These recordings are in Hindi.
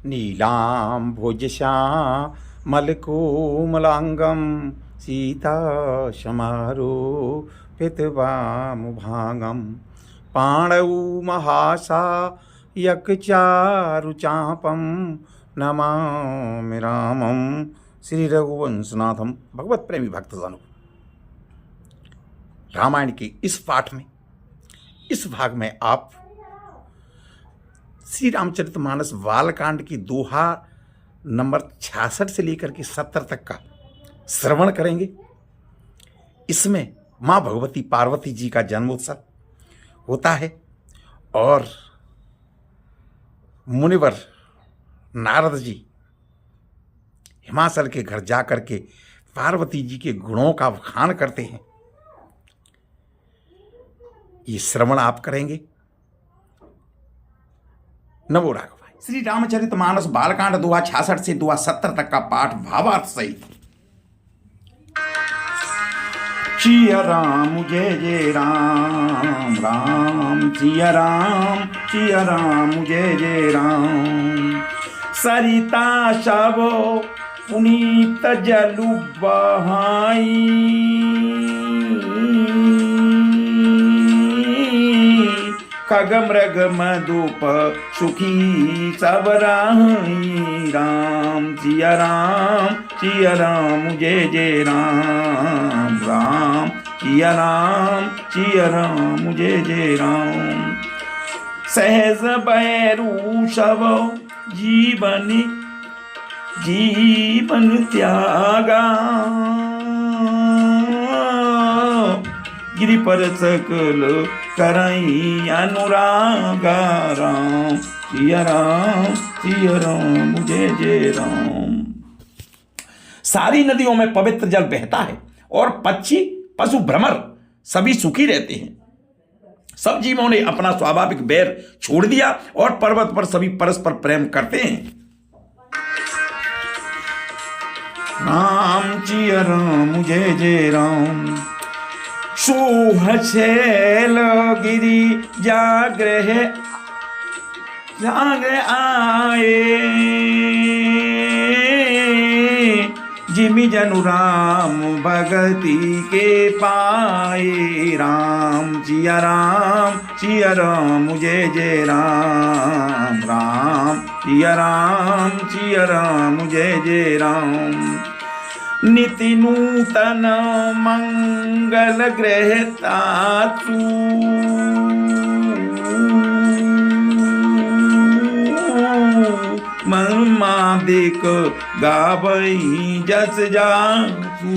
नीलाम्भुजश्यामलकोमलाङ्गं सीताशमारोपितवामुभागं पाणौ महासायकचारुचापं नमामि रामं श्री रघुवंशनाथम। भगवत प्रेमी भक्तजनों, रामायण के इस पाठ में, इस भाग में आप श्री रामचरितमानस बालकांड की दोहा नंबर 66 से लेकर के 70 तक का श्रवण करेंगे। इसमें माँ भगवती पार्वती जी का जन्मोत्सव होता है और मुनिवर नारद जी हिमाचल के घर जाकर के पार्वती जी के गुणों का बखान करते हैं। ये श्रवण आप करेंगे। नमो राघवाय। श्री रामचरितमानस बालकांड दोहा 66 से दोहा 70 तक का पाठ भावार्थ सहित। सिया राम जय जय राम, राम सिया राम जय जय राम। सरिता शब पुनीत जलु बहाई, खग मृग मधुप सुखी सब राही। राम सिया राम जय जय राम, राम सिया राम जय जय राम। सहज बैरू सब जीवन त्यागा, गिरि पर सकल करई अनुरागा। राम सिया राम जय जय राम। सारी नदियों में पवित्र जल बहता है और पक्षी पशु भ्रमर सभी सुखी रहते हैं। सब जीवों ने अपना स्वाभाविक बैर छोड़ दिया और पर्वत पर सभी परस्पर प्रेम करते हैं। राम सिया राम जय जय राम। शोहशैल गिरि जाग्रह आए, जिमि जनु राम भगति के पाए। राम सिया राम जय जय राम, राम सिया राम जय जय राम। निति नूतन मंगल ग्रहतातु, मादिक गावई जस जासु।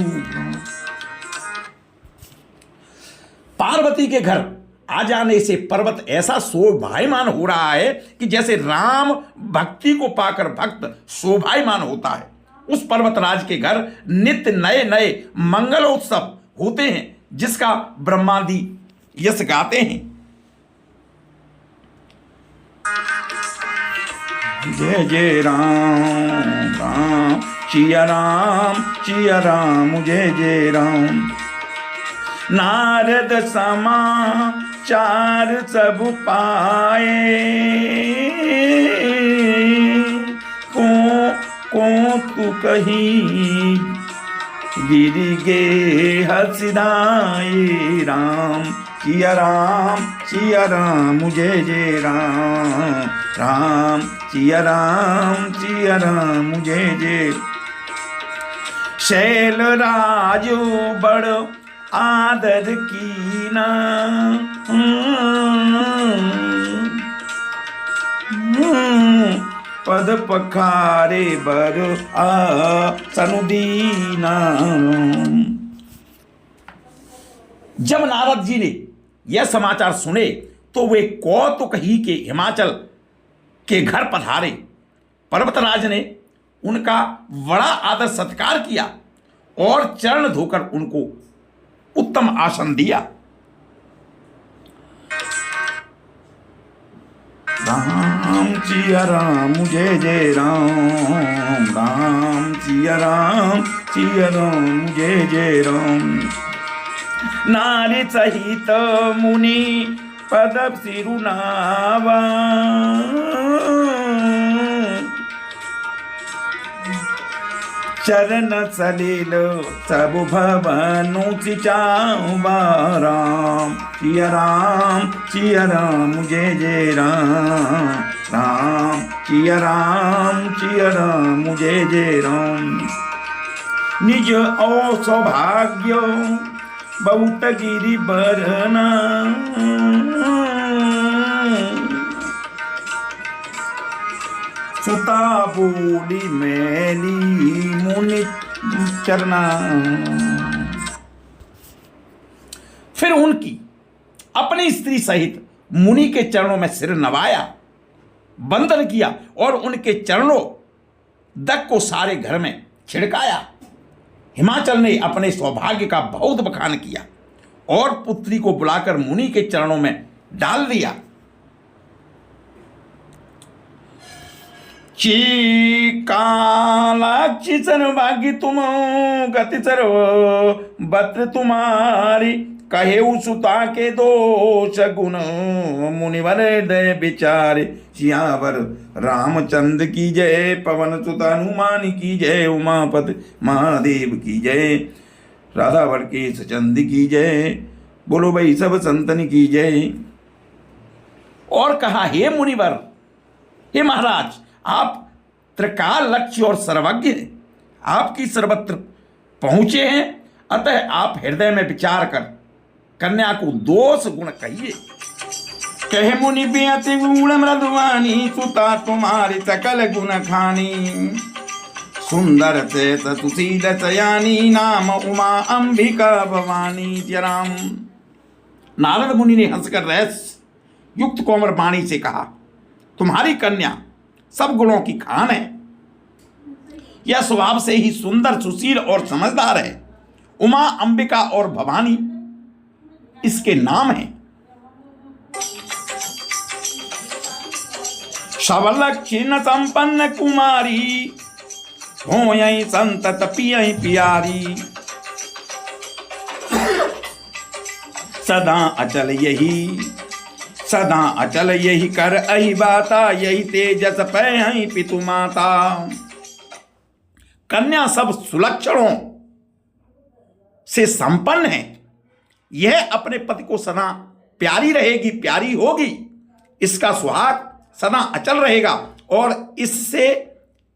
पार्वती के घर आ जाने से पर्वत ऐसा शोभायमान हो रहा है कि जैसे राम भक्ति को पाकर भक्त शोभायमान होता है। उस पर्वतराज के घर नित्य नए नए मंगलोत्सव होते हैं, जिसका ब्रह्मादि यश गाते हैं। जय जय राम सिया राम जय जय राम। नारद समाचार सब पाए, को तू कहीं गिरि गे हसिदाए। राम सिया राम जय जय राम, राम सिया राम जय जय। शैल राजो बड़ आदर कीना, पद पखारे बर सनुदीना। जब नारद जी ने यह समाचार सुने तो वे कौतुक ही के हिमाचल के घर पधारे। पर्वतराज ने उनका बड़ा आदर सत्कार किया और चरण धोकर उनको उत्तम आसन दिया। राम सिया राम जय जय राम, राम सिया राम जय जय राम। नारी सहित मुनि पद सिरुनावा, चरण सलील सब भवनु राम सिया राम जय जय राम राम सिया राम जय जय राम। निज और सौभाग्य बहुत गिरि बरना सुता बोली मैली मुनि चरना। फिर उनकी अपनी स्त्री सहित मुनि के चरणों में सिर नवाया, वंदन किया और उनके चरणों दक को सारे घर में छिड़काया। हिमाचल ने अपने सौभाग्य का बहुत बखान किया और पुत्री को बुलाकर मुनि के चरणों में डाल दिया। कालाक्षी सर्वभाग्य तुम गति सर्व बत्र तुम्हारी, कहे सुता के दोष गुण मुनिवर दय विचारे। सियावर रामचंद्र की जय, पवन सुत हनुमान की जय, उमापति महादेव की जय, राधा वर्केश चंद की जय, बोलो भाई सब संतन की जय। और कहा, हे मुनिवर, हे महाराज, आप त्रिकाल लक्ष्य और सर्वज्ञ हैं, आपकी सर्वत्र पहुंचे हैं, अतः आप हृदय में विचार कर कन्या को दोष गुण कहिए। कहे मुनि बेअति गुण मृदुवानी, सुता तुम्हारी सकल गुण खानी, सुंदर से सुशील चयानी, नाम उमा अंबिका भवानी। जय राम। नारद मुनि ने हंसकर रहस्य युक्त कोमल वाणी से कहा, तुम्हारी कन्या सब गुणों की खान है, यह स्वभाव से ही सुंदर सुशील और समझदार है। उमा अंबिका और भवानी इसके नाम हैं। सबलक्षण संपन्न कुमारी, हो यही संतत पियई प्यारी, सदा अचल यही कर अहि बाता, यही तेजस पै पितु माता। कन्या सब सुलक्षणों से संपन्न है, यह अपने पति को सदा प्यारी रहेगी, प्यारी होगी, इसका सुहाग सदा अचल रहेगा और इससे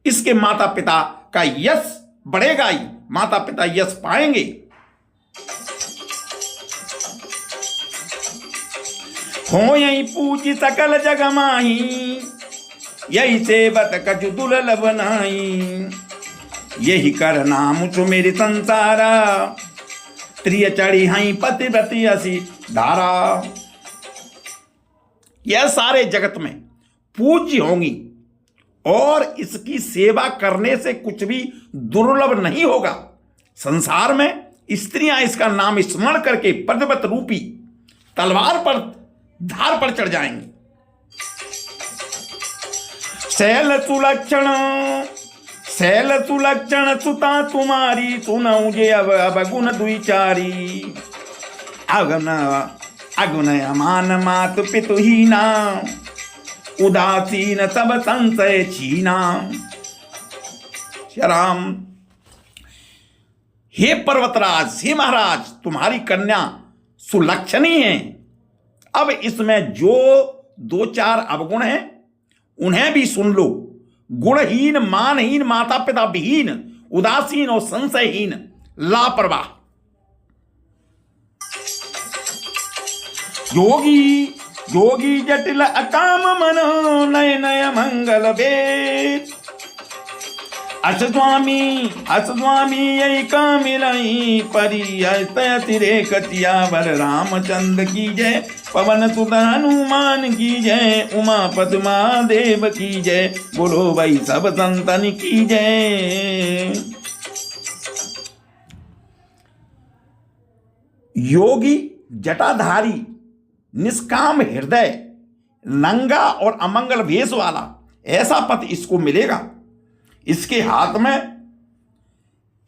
इसके माता पिता का यश बढ़ेगा ही, माता पिता यश पाएंगे। हो यही पूजी सकल जग माही, यही सेवत कछु दुर्लभ नाही, यही कर नाम सुमेरि संसारा, त्रिय चढ़ी हई पतिव्रती असी धारा। यह सारे जगत में पूज्य होंगी और इसकी सेवा करने से कुछ भी दुर्लभ नहीं होगा। संसार में स्त्रियां इसका नाम स्मरण करके पतिव्रत रूपी तलवार पर धार पर चढ़ जाएंगी। शैल सुलक्षण सुता तुम्हारी, सुनऊ जे अवगुण दुईचारी, अगुण अमान मातु पितुहीना, उदासीन सब संशय छीना। राम। हे पर्वतराज, हे महाराज, तुम्हारी कन्या सुलक्षणी है। अब इसमें जो दो चार अवगुण हैं उन्हें भी सुन लो। गुणहीन, मानहीन, माता पिता विहीन, उदासीन और संशयहीन, लापरवाह। योगी जटिल अकाम मनो, नय नय मंगल वेद। असस्वामी यही कामिलई, परी अतिरेक सियावर रामचंद्र की जय, पवन सुत हनुमान की जय, उमापति महादेव की जय, बोलो भाई सब संतन की जय। योगी जटाधारी, निष्काम हृदय, नंगा और अमंगल भेष वाला ऐसा पति इसको मिलेगा। इसके हाथ में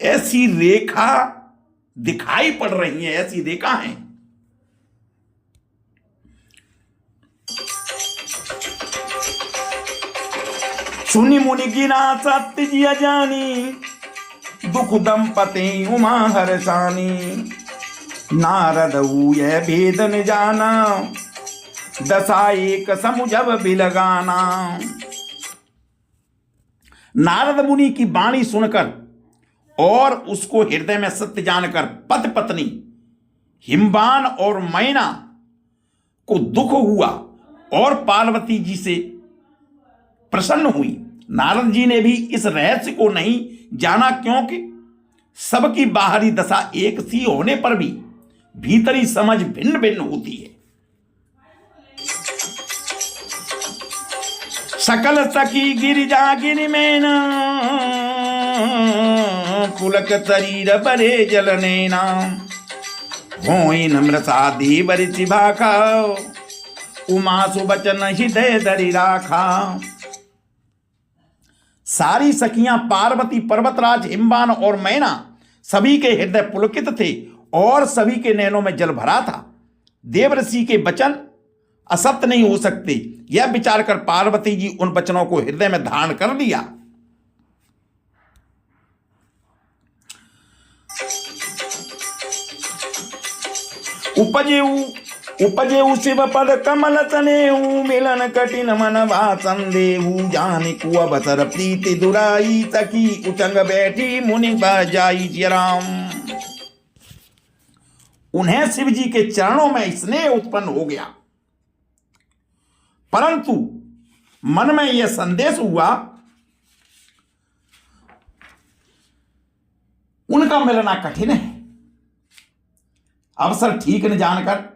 ऐसी रेखा दिखाई पड़ रही है, ऐसी रेखा है। सुनी मुनि गिरा सत्य जिया जानी, दुख दंपति उमा हरसानी। नारद यह भेद न जाना, दशा एक समुझब बिलगाना। नारद मुनि की वाणी सुनकर और उसको हृदय में सत्य जानकर पति पत्नी हिमवान और मैना को दुख हुआ और पार्वती जी से प्रसन्न हुई। नारद जी ने भी इस रहस्य को नहीं जाना, क्योंकि सबकी बाहरी दशा एक सी होने पर भी भीतरी समझ भिन्न भिन्न होती है। सकल सखी गिरिजा गिरि में न पुलक शरीर बरे जल नैना। होई नम्रता देवर चिभाखा, उमा सुबचन हृदय धरि राखा। सारी सखियां पार्वती, पर्वतराज, हिमवान और मैना सभी के हृदय पुलकित थे और सभी के नैनों में जल भरा था। देवर्षि के वचन असत्य नहीं हो सकते, यह विचार कर पार्वती जी उन वचनों को हृदय में धारण कर लिया। उपजेऊ शिव पद कमल तनेऊ, मिलन कठिन मन वासन देऊ। जान कु अवसर प्रीति दुराई, सखी उचंग बैठी मुनि बजाई जराम। उन्हें शिव जी के चरणों में स्नेह उत्पन्न हो गया, परंतु मन में यह संदेश हुआ उनका मिलना कठिन है। अवसर ठीक न जानकर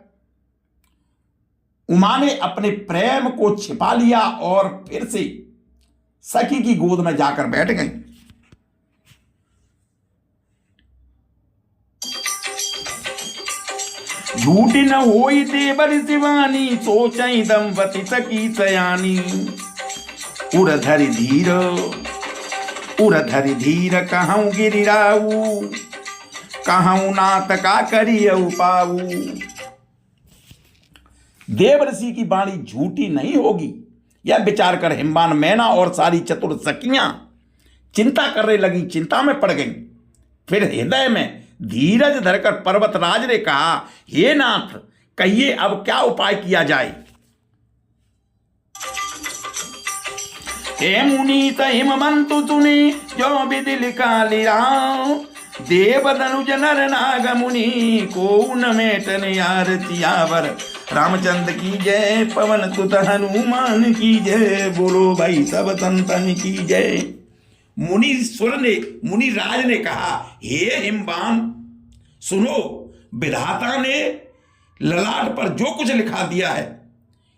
उमा ने अपने प्रेम को छिपा लिया और फिर से सखी की गोद में जाकर बैठ गई। झूठी न होई देवर शिवानी, सोचई दंपति सखी सयानी। उड़धरि धीर कहूं गिरिराऊ, कहूं नाथ का करियऊ पाऊ। देवर्षि की वाणी झूठी नहीं होगी, यह विचार कर हिमवान, मैना और सारी चतुर सखियां चिंता करने लगी, चिंता में पड़ गई। फिर हृदय में धीरज धरकर पर्वतराज ने कहा, हे नाथ, कहिए अब क्या उपाय किया जाए। हे मुनि हिमवंतु सुने, जो विधि लिखा लिराओ। देव धनुज नर नाग मुनि, को न मेटन आरती आवर। रामचंद्र की जय, पवन सुत हनुमान की जय। बोलो भाई सब संतन की जय। मुनि राज ने कहा, हे हिमवान, सुनो, विधाता ने ललाट पर जो कुछ लिखा दिया है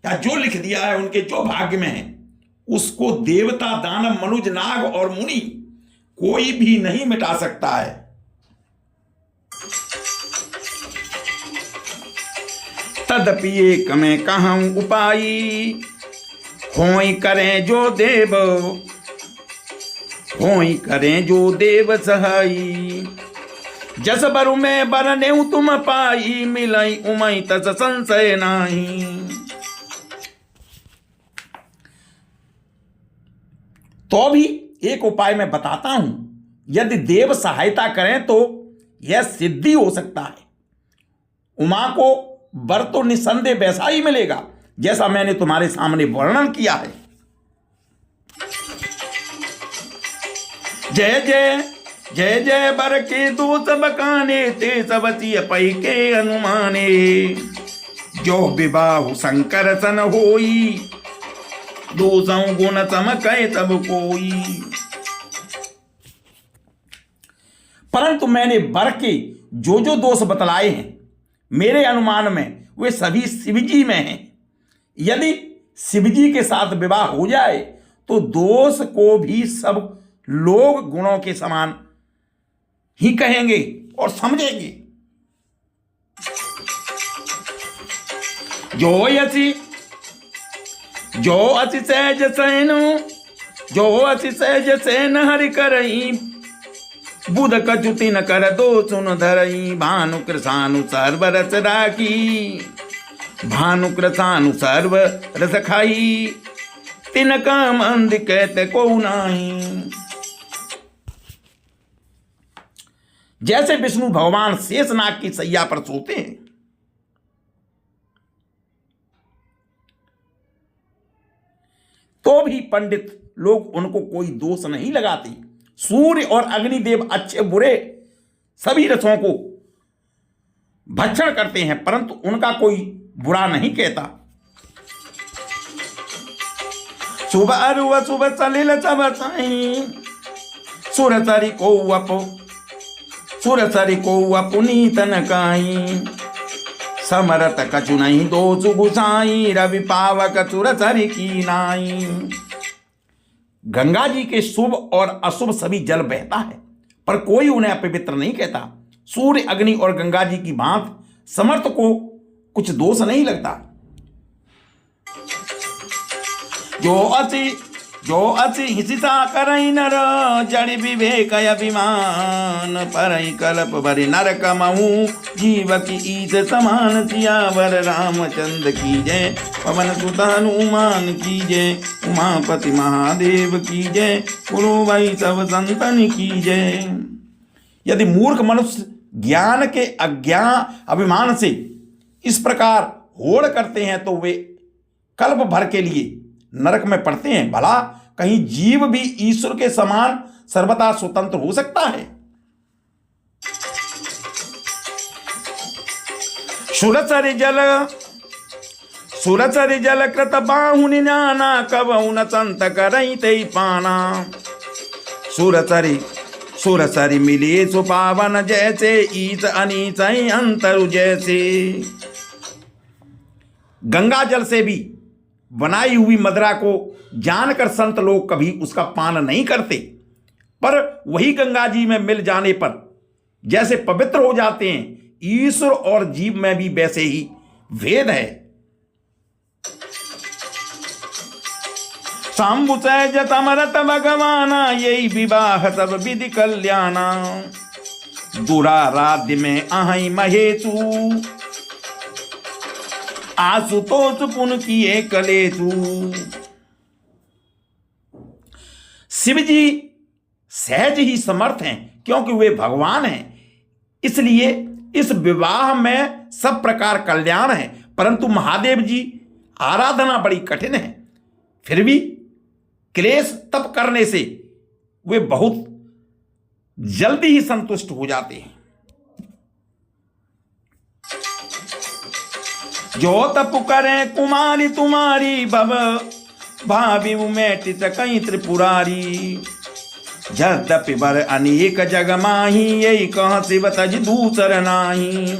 या जो लिख दिया है उनके जो भाग्य में है, उसको देवता, दानव, मनुज, नाग और मुनि कोई भी नहीं मिटा सकता है। तदपि एक में कहूं उपाई, होई करें जो देव, होई करें जो देव सहाई। जस बरु में बरनेऊ तुम पाई, मिलाई उमई तस संशय नाही। तो भी एक उपाय मैं बताता हूं, यदि देव सहायता करें तो यह सिद्धि हो सकता है। उमा को वर तो निसंदेह वैसा ही मिलेगा जैसा मैंने तुम्हारे सामने वर्णन किया है। जय जय जय जय बर के दो सब काने, ते सब सिय पै के अनुमाने। जो विवाह शंकर सन होई, दोषों गुण सम कहे सब कोई। परंतु मैंने बर के जो जो दोष बतलाए हैं, मेरे अनुमान में वे सभी शिवजी में हैं। यदि शिवजी के साथ विवाह हो जाए तो दोष को भी सब लोग गुणों के समान ही कहेंगे और समझेंगे। जो अति सहज सैन, जो अति सहज सैन हरि करई। बुध कचुति न कर दो सुन धरई। भानु कृषानु सर्व रस राखी, भानु कृषानु सर्व रस खाई। तिनका मंद कहते को नाही। जैसे विष्णु भगवान शेषनाग की सैया पर सोते हैं, तो भी पंडित लोग उनको कोई दोष नहीं लगाते। सूर्य और अग्निदेव अच्छे बुरे सभी रसों को भक्षण करते हैं, परंतु उनका कोई बुरा नहीं कहता। शुभ अरुव शुभ सलिल सब साई, सुरसरी को पुनीतन काई, समरत कछु नहीं दोष गुसाई, रवि पावक सुरसरी की नाई। गंगा जी के शुभ और अशुभ सभी जल बहता है, पर कोई उन्हें अपवित्र नहीं कहता। सूर्य अग्नि और गंगा जी की भांत समर्थ को कुछ दोष नहीं लगता। जो अति हिंसिता करई नर, जड़ विवेक अभिमान, परई कल्प भरि नर कमहु, जीव की ईद समान, सियावर रामचंद्र की जय, पवन सुत हनुमान की जय, उमापति महादेव की जय, गुरु भाई सब संतन की जय। यदि मूर्ख मनुष्य ज्ञान के अभिमान से इस प्रकार होड़ करते हैं तो वे कल्प भर के लिए नरक में पड़ते हैं। भला कहीं जीव भी ईश्वर के समान सर्वथा स्वतंत्र हो सकता है? सुरसरि जल कृत बाहु निनाना, कबहु न संत करई ते पाना। सुरसरि मिले सुपावन, जैसे ईस अनीस अंतरु जैसे। गंगा जल से भी बनाई हुई मदिरा को जानकर संत लोग कभी उसका पान नहीं करते, पर वही गंगा जी में मिल जाने पर जैसे पवित्र हो जाते हैं। ईश्वर और जीव में भी वैसे ही भेद है। शंभु सहज अमरत भगवाना, यही विवाह सब विधि कल्याणा। दुराराध्य में अहि महेशु, आशुतोष पुन किए कलेशु। शिव जी सहज ही समर्थ हैं, क्योंकि वे भगवान हैं। इसलिए इस विवाह में सब प्रकार कल्याण है, परंतु महादेव जी आराधना बड़ी कठिन है। फिर भी क्लेश तप करने से वे बहुत जल्दी ही संतुष्ट हो जाते हैं। जो तप करे कुमारी तुम्हारी, भव भावी उमेटित कई त्रिपुरारी। जद्यपि बर अनेक जग माही, यही कह शिव तज दूसर नाही।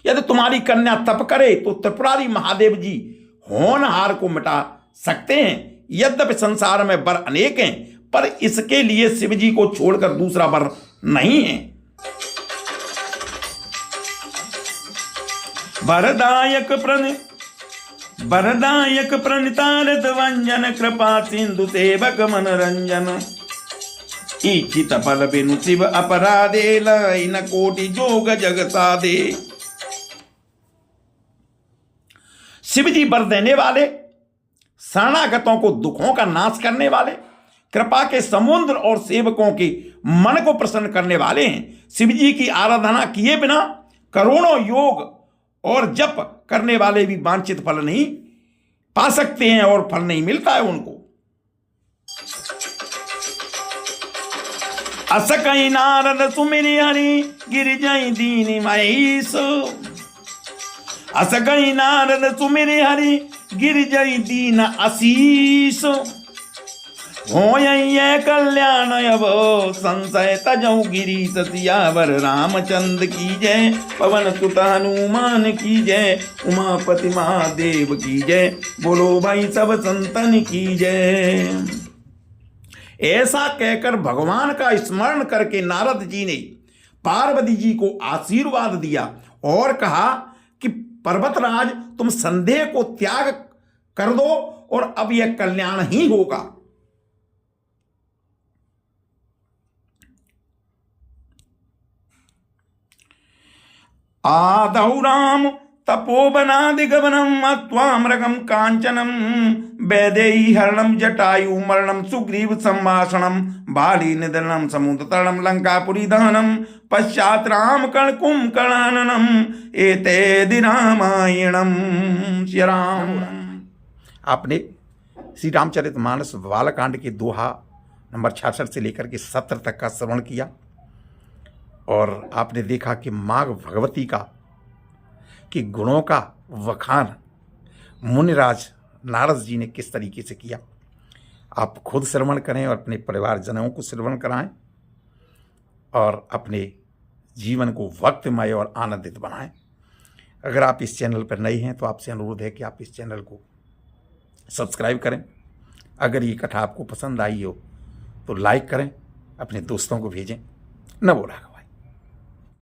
यदि तुम्हारी कन्या तप करे तो त्रिपुरारी महादेव जी होनहार को मिटा सकते हैं। यद्यपि संसार में बर अनेक हैं, पर इसके लिए शिव जी को छोड़कर दूसरा बर नहीं है। वरदायक प्रणितारत वंजन, कृपा सिंधु सेवक मनरंजन। इच्छित फल बिनु शिव अपराधे, लय न कोटि जोग जग साधे। शिव जी वर देने वाले, शरणागतों को दुखों का नाश करने वाले, कृपा के समुद्र और सेवकों के मन को प्रसन्न करने वाले हैं। शिव जी की आराधना किए बिना करोड़ों योग और जप करने वाले भी वांछित फल नहीं पा सकते हैं, और फल नहीं मिलता है उनको। असकई नारद सुमिरि हरि, गिर जाई दीन महेश। असकई नारद सुमिरि हरि, गिर जाई दीन आशीष। होय कल्याण अब संशय तजऊ, गिरीश सियावर रामचंद्र की जय, पवन सुत हनुमान की जय, उमापति महादेव की जय, बोलो भाई सब संतन की जय। ऐसा कहकर भगवान का स्मरण करके नारद जी ने पार्वती जी को आशीर्वाद दिया और कहा कि पर्वतराज, तुम संदेह को त्याग कर दो और अब यह कल्याण ही होगा। आदौ राम तपोवनादिगमनम मत्वा मृगम कांचनम वैदेही हरणम जटायु मरणम सुग्रीव संभाषणम बाली निधनम समुद्र तरणम लंकापुरी दहनम पश्चात राम कर्ण कुंभकर्णनम एते रामायणम। श्री राम। आपने श्री रामचरितमानस बालकांड के दोहा नंबर 66 से लेकर के 70 तक का श्रवण किया और आपने देखा कि माँ भगवती का कि गुणों का वखान मुनिराज नारद जी ने किस तरीके से किया। आप खुद श्रवण करें और अपने परिवारजनों को श्रवण कराएं और अपने जीवन को वक्तमय और आनंदित बनाएं। अगर आप इस चैनल पर नए हैं तो आपसे अनुरोध है कि आप इस चैनल को सब्सक्राइब करें। अगर ये कथा आपको पसंद आई हो तो लाइक करें, अपने दोस्तों को भेजें। नमो राघव।